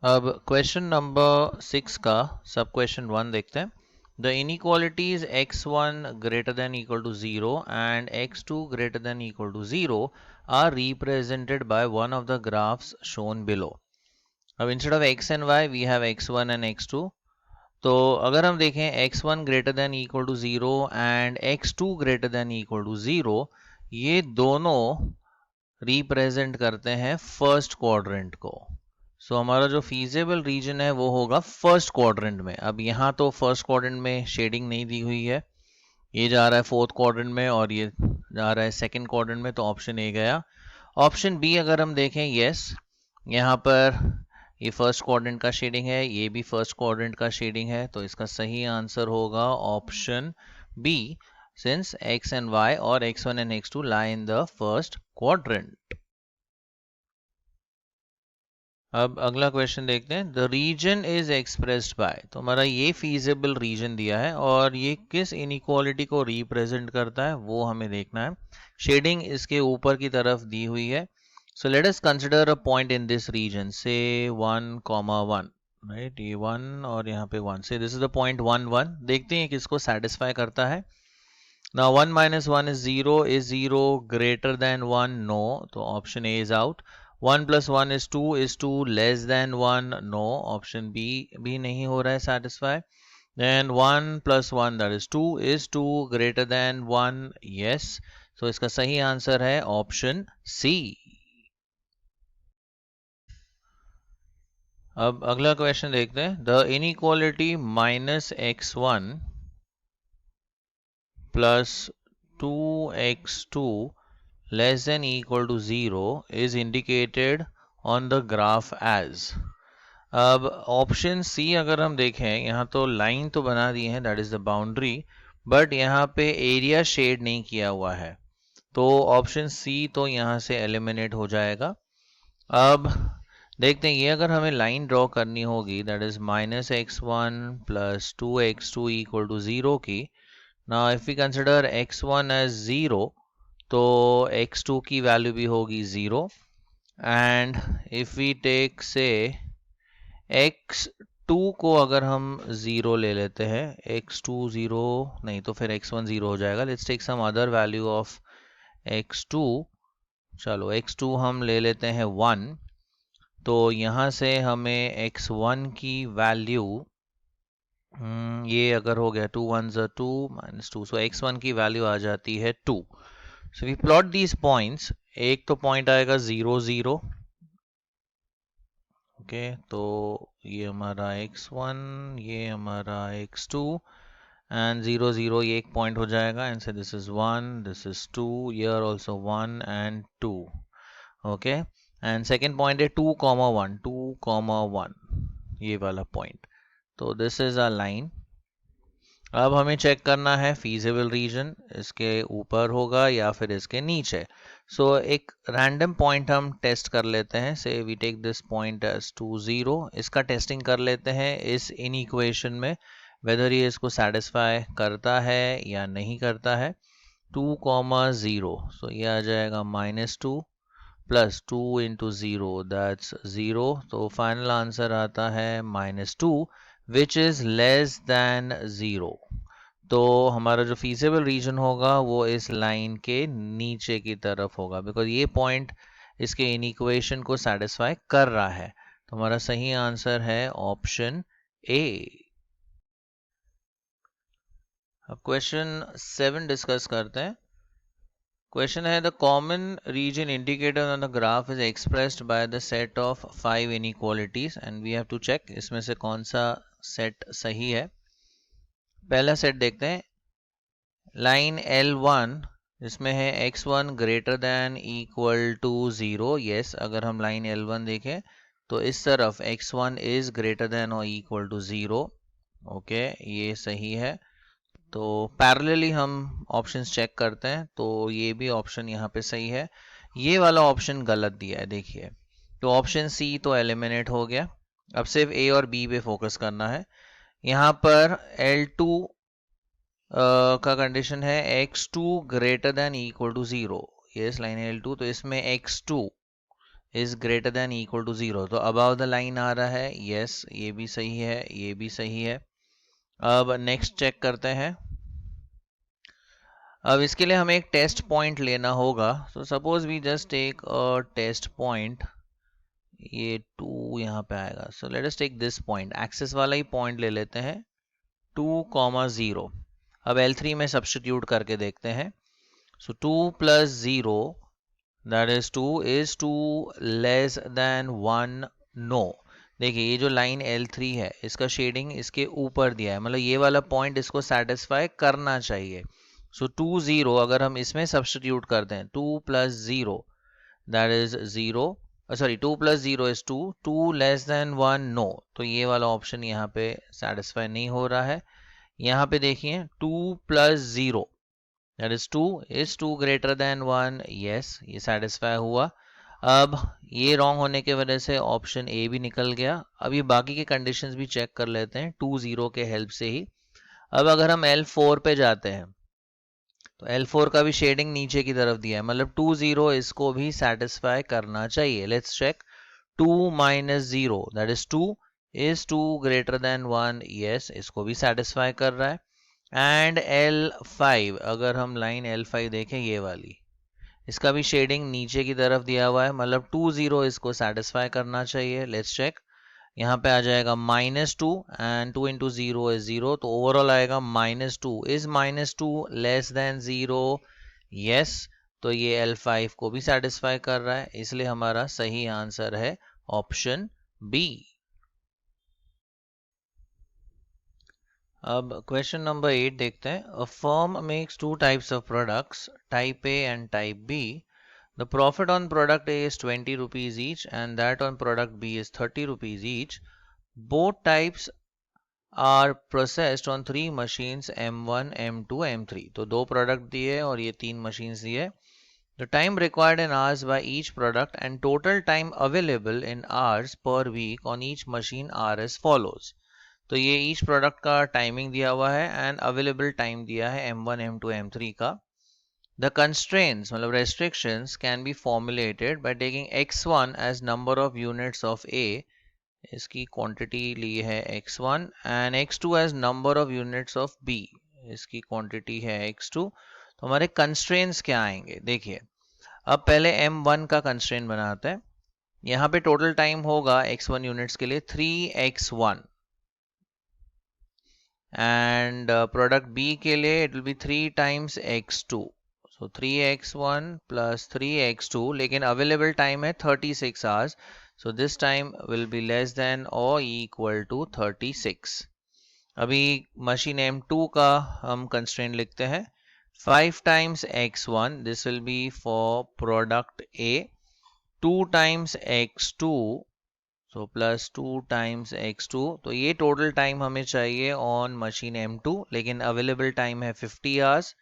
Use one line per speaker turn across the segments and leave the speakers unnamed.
अब question number 6 का सब क्वेश्चन 1 देखते हैं. The inequalities x1 greater than equal to 0 and x2 greater than equal to 0 are represented by one of the graphs shown below. अब instead of x and y we have x1 and x2. तो अगर हम देखें x1 greater than equal to 0 and x2 greater than equal to 0, ये दोनों represent करते हैं first quadrant को. सो हमारा जो फीजेबल रीजन है वो होगा फर्स्ट क्वाड्रेंट में. अब यहाँ तो फर्स्ट क्वाड्रेंट में शेडिंग नहीं दी हुई है, ये जा रहा है फोर्थ क्वाड्रेंट में और ये जा रहा है सेकंड क्वाड्रेंट में, तो ऑप्शन ए गया. ऑप्शन बी अगर हम देखें, यस, यहाँ पर ये फर्स्ट क्वाड्रेंट का शेडिंग है, ये भी फर्स्ट क्वाड्रेंट का शेडिंग है, तो इसका सही आंसर होगा option B, since x and y or x1 and x2 lie in the first quadrant. अब अगला क्वेश्चन देखते हैं. The region is expressed by, तो हमारा ये फीजेबल रीजन दिया है और ये किस इनइक्वालिटी को रिप्रेजेंट करता है वो हमें देखना है. शेडिंग इसके ऊपर की तरफ दी हुई है. So let us consider a point in this region, say 1,1, right, ये 1 और यहाँ पे 1, से दिस इज द पॉइंट 1 1. देखते हैं किसको सेटिस्फाई करता है. Now 1 minus 1 is 0. Is 0 greater than 1? No. So option A is out. 1 plus 1 is 2. Is 2 less than 1? No. Option B भी नहीं हो रहा है satisfy. Then 1 plus 1, that is 2. Is 2 greater than 1? Yes. So इसका सही answer है option C. अब अगला क्वेश्चन देखते हैं. The inequality minus x1 plus 2x2 less than equal to 0 is indicated on the graph as. अब ऑप्शन सी अगर हम देखें, यहाँ तो लाइन तो बना दी है, that is the boundary, but यहाँ पे एरिया शेड नहीं किया हुआ है, तो ऑप्शन सी तो यहाँ से एलिमिनेट हो जाएगा. अब देखते हैं, ये अगर हमें लाइन ड्रॉ करनी होगी, that is -x1 plus 2x2 equal to 0 की. Now if we consider x1 as 0, तो x2 की वैल्यू भी होगी 0, एंड इफ वी टेक से x2 को अगर हम 0 ले लेते हैं, x2 0 नहीं तो फिर x1 0 हो जाएगा. Let's take some other value of x2. चलो x2 हम ले लेते हैं 1, तो यहाँ से हमें x1 की वैल्यू, ये अगर हो गया 2 1 2 -2, सो x1 की वैल्यू आ जाती है 2. So we plot these points. एक तो पॉइंट आएगा 0 0, ओके, तो ये हमारा x1, ये हमारा x2, एंड 0 0 ये एक पॉइंट हो जाएगा, एंड से this is 1, this is 2, here also 1 and 2, okay. And second point है 2 1, 2 1, ये वाला पॉइंट. तो दिस इज अ लाइन. अब हमें चेक करना है फीजिबल रीजन, इसके ऊपर होगा या फिर इसके नीचे. सो एक रैंडम पॉइंट हम टेस्ट कर लेते हैं. Say we take this point as 2 0. इसका टेस्टिंग कर लेते हैं इस इन इक्वेशन में, वेदर ये इसको सेटिस्फाई करता है या नहीं करता है. 2 0, सो ये आ जाएगा -2 प्लस 2 इंटू 0, दैट्स 0. तो फाइनल आंसर आता है -2 विच इज लेस दैन 0. तो हमारा जो फीजिबल रीजन होगा वो इस लाइन के नीचे की तरफ होगा, बिकॉज ये पॉइंट इसके इनइक्वेशन को सेटिस्फाई कर रहा है. तो हमारा सही आंसर है ऑप्शन ए. अब क्वेश्चन 7 डिस्कस करते हैं. क्वेश्चन है, the common region indicated on the graph is expressed by the set of 5 inequalities, and we have to check इसमें से कौन सा सेट सही है. पहला सेट देखते हैं. लाइन L1 इसमें है x1 greater than equal to 0. Yes, अगर हम लाइन L1 देखें तो इस तरफ x1 इज ग्रेटर दैन और इक्वल टू 0, ओके, ये सही है. तो पैरेलली हम ऑप्शंस चेक करते हैं, तो ये भी ऑप्शन यहाँ पे सही है. ये वाला ऑप्शन गलत दिया है, देखिए, तो ऑप्शन सी तो एलिमिनेट हो गया. अब सिर्फ ए और बी पे फोकस करना है. यहाँ पर L2 का कंडीशन है x2 greater than equal to 0. Yes, line L2, तो इसमें x2 is greater than equal to 0, तो अबाव द लाइन आ रहा है, यस ये भी सही है, ये भी सही है। अब नेक्स्ट चेक करते हैं। अब इसके लिए हमें एक टेस्ट पॉइंट लेना होगा। तो suppose we just take a test point, ये 2 यहाँ पे आएगा। So let us take this point, axis वाला ही पॉइंट ले लेते हैं, 2,0। अब L3 में सब्स्टिट्यूट करके देखते हैं। So 2 + 0 that is 2 is 2 less than 1, no. देखिए ये जो लाइन L3 है इसका शेडिंग इसके ऊपर दिया है, मतलब ये वाला पॉइंट इसको सेटिस्फाई करना चाहिए। सो 2 0 अगर हम इसमें सब्स्टिट्यूट करते हैं, 2 + 0 that is 0, sorry 2 + 0 is 2, 2 less than 1, no. तो ये वाला ऑप्शन यहाँ पे सेटिस्फाई नहीं हो रहा है। यहाँ पे देखिए 2 + 0 that is 2 is 2 greater than 1, yes ये सेटिस्फाई हुआ। अब ये रॉन्ग होने की वजह से ऑप्शन ए भी निकल गया। अब ये बाकी के कंडीशंस भी चेक कर लेते हैं 2 0 के हेल्प से ही। अब अगर हम L4 पे जाते हैं तो L4 का भी शेडिंग नीचे की तरफ दिया है, मतलब 2 0 इसको भी सेटिस्फाई करना चाहिए। Let's check, 2 - 0 that is 2 is 2 greater than 1, yes इसको भी सेटिस्फाई कर रहा है। एंड L5, अगर हम लाइन L5 देखें ये वाली, इसका भी शेडिंग नीचे की तरफ दिया हुआ है, मतलब 2 0 इसको सेटिस्फाई करना चाहिए। लेट्स चेक, यहाँ पे आ जाएगा -2 एंड 2 × 0 इज 0, तो ओवरऑल आएगा -2 इज -2 लेस देन 0, यस। तो ये L5 को भी सेटिस्फाई कर रहा है, इसलिए हमारा सही आंसर है ऑप्शन बी। अब क्वेश्चन नंबर 8 देखते हैं। A firm makes 2 types of products, type A and type B. The profit on product A is 20 rupees each and that on product B is 30 rupees each. Both types are processed on 3 machines M1, M2, M3. तो 2 product दिए और ये 3 machines दिए। The time required in hours by each product and total time available in hours per week on each machine are as follows. तो ये each product का timing दिया हुआ है एंड अवेलेबल टाइम दिया है M1, M2, M3 का। The constraints, मतलब restrictions, can be formulated by taking x1 as number of units of A, इसकी quantity ली है x1, and x2 as number of units of B, इसकी quantity है x2। तो हमारे constraints क्या आएंगे, देखिए। अब पहले M1 का constraint बनाते हैं। यहाँ पे total time होगा x1 units के लिए 3x1 and product B के लिए it will be 3 times x2. So 3x1 plus 3x2, लेकिन available time है 36 hours. So this time will be less than or equal to 36. अभी machine M2 का हम constraint लिखते हैं 5 times x1, this will be for product A, 2 times x2, so plus 2 times x2, तो ये total time हमें चाहिए on machine M2, लेकिन available time है 50 hours,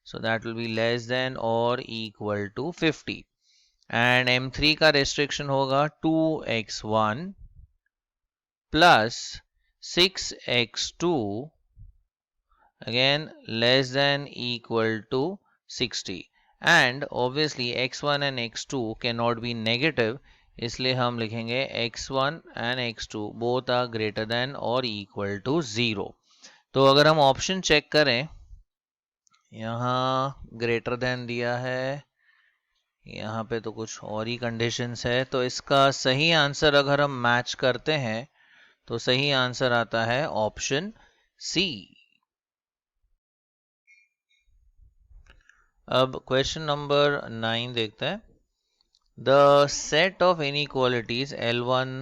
so that will be less than or equal to 50. And M3 का restriction होगा 2x1 plus 6x2, again less than equal to 60. And obviously x1 and x2 cannot be negative, इसलिए हम लिखेंगे x1 and x2 both are greater than or equal to 0. तो अगर हम option check करें, यहाँ ग्रेटर देन दिया है, यहाँ पे तो कुछ और ही कंडीशंस है, तो इसका सही आंसर अगर हम मैच करते हैं तो सही आंसर आता है ऑप्शन सी। अब क्वेश्चन नंबर 9 देखते हैं। The set of inequalities L1,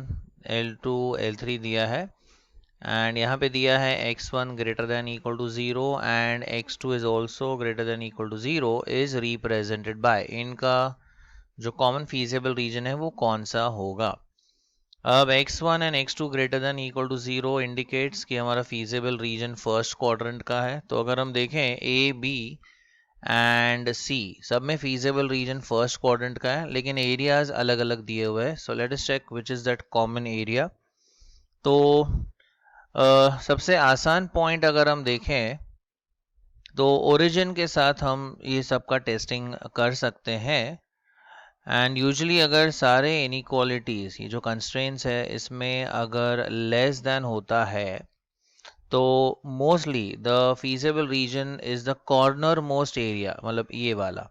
L2, L3 दिया है एंड यहाँ पे दिया है x1 greater than equal to 0 and x2 is also greater than equal to 0 is represented by, इनका जो कॉमन फीजिबल रीजन है वो कौन सा होगा। अब x1 and x2 greater than equal to 0 indicates कि हमारा फीजिबल रीजन फर्स्ट क्वाड्रेंट का है। तो अगर हम देखें A, B एंड C सब में फीजिबल रीजन फर्स्ट क्वाड्रेंट का है, लेकिन एरियाज अलग अलग दिए हुए हैं। So let us check which is that common area. तो सबसे आसान पॉइंट अगर हम देखें तो ओरिजिन के साथ हम ये सब का टेस्टिंग कर सकते हैं एंड यूजुअली अगर सारे इनइक्वालिटीज़ ये जो कंस्ट्रेंट्स है इसमें अगर लेस देन होता है तो mostly the feasible reason is the corner most area, मतलब ये वाला,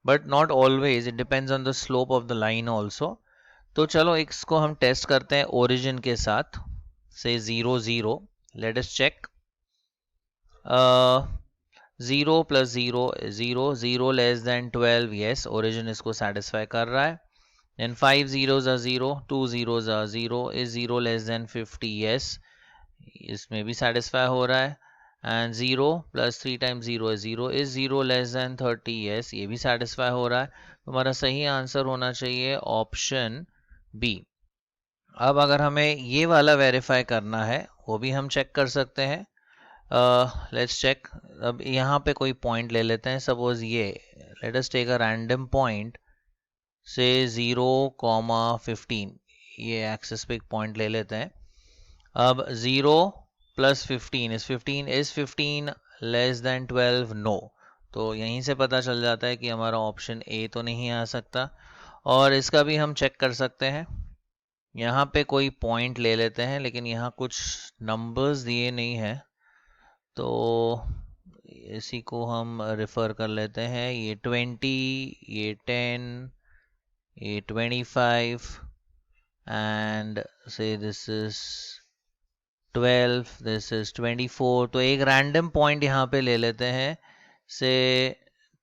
but not always, it depends on the slope of the line also. तो चलो इसको हम टेस्ट करते हैं ओरिजिन के साथ, say 0 0, let us check. 0 plus 0 0, 0 less than 12, yes origin इसको सेटिस्फाई कर रहा है। Then 5 zeros are 0, 2 zeros are 0, is 0 less than 50, yes इसमें भी सेटिस्फाई हो रहा है। एंड 0 प्लस 3 टाइम्स 0 है 0, इज 0 लेस देन 30, यस ये भी सेटिस्फाई हो रहा है। तो हमारा सही आंसर होना चाहिए ऑप्शन बी। अब अगर हमें ये वाला वेरीफाई करना है वो भी हम चेक कर सकते हैं। Let's check. अब यहाँ पे कोई पॉइंट ले लेते हैं, सपोज ये, let us take a random point say 0,15, ये एक्सिस पे एक पॉइंट ले लेते हैं। अब 0 plus 15 is 15 less than 12, no. तो यहीं से पता चल जाता है कि हमारा ऑप्शन ए तो नहीं आ सकता। और इसका भी हम चेक कर सकते हैं, यहाँ पे कोई पॉइंट ले लेते हैं लेकिन यहाँ कुछ नंबर्स दिए नहीं है, तो इसी को हम रेफर कर लेते हैं। ये 20, ये 10, ये 25 एंड से दिस इज 12, दिस इज 24। तो एक रैंडम पॉइंट यहाँ पे ले लेते हैं, से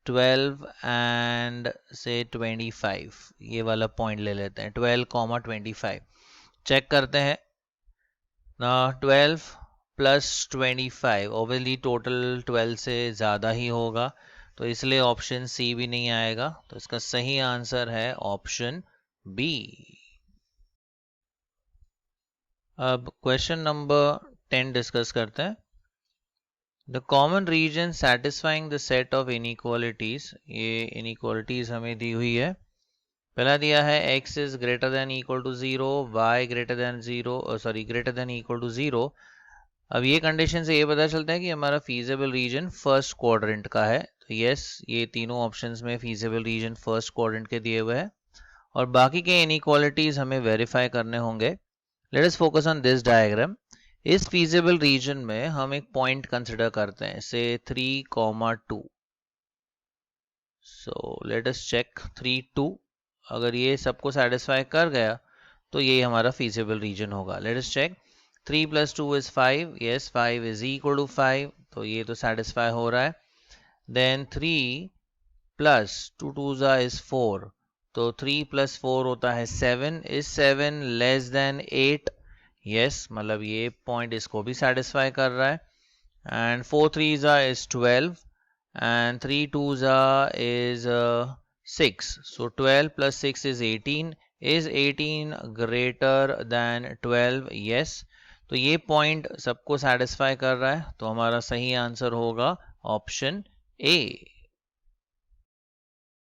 12 एंड से 25, ये वाला पॉइंट ले लेते हैं 12,25। चेक करते हैं ना, 12 प्लस 25 ओवरली टोटल 12 से ज़्यादा ही होगा, तो इसलिए ऑप्शन सी भी नहीं आएगा। तो इसका सही आंसर है ऑप्शन बी। अब क्वेश्चन नंबर 10 डिस्कस करते हैं। The common region satisfying the set of inequalities, ये इनइक्वालिटीज हमें दी हुई है। पहला दिया है x is greater than equal to 0, y greater than 0, sorry greater than equal to 0। अब ये कंडीशन से ये पता चलता है कि हमारा फीजिबल रीजन फर्स्ट क्वाड्रेंट का है। तो यस, ये तीनों ऑप्शंस में फीजिबल रीजन फर्स्ट क्वाड्रेंट के दिए हुए हैं। और बाकी के इनइक्वालिटीज हमें वेरीफाई करने होंगे। Let us focus on this diagram. इस फीजिबल रीजन में हम एक पॉइंट कंसिडर करते हैं, से 3,2। So let us check 3 2। अगर ये सबको सेटिस्फाई कर गया तो ये हमारा फीजिबल रीजन होगा। Let us check. 3 plus 2 is 5, yes 5 is equal to 5, तो ये तो सेटिस्फाई हो रहा है। देन 3 प्लस 2 2 इज 4, तो 3 प्लस 4 होता है 7, इज 7 लेस देन 8, यस मतलब ये पॉइंट इसको भी सेटिस्फाई कर रहा है। And 4 3 is 12 and 3 2s is 6, so 12 plus 6 is 18, is 18 greater than 12, yes। तो ये पॉइंट सबको सेटिस्फाई कर रहा है, तो हमारा सही आंसर होगा ऑप्शन ए।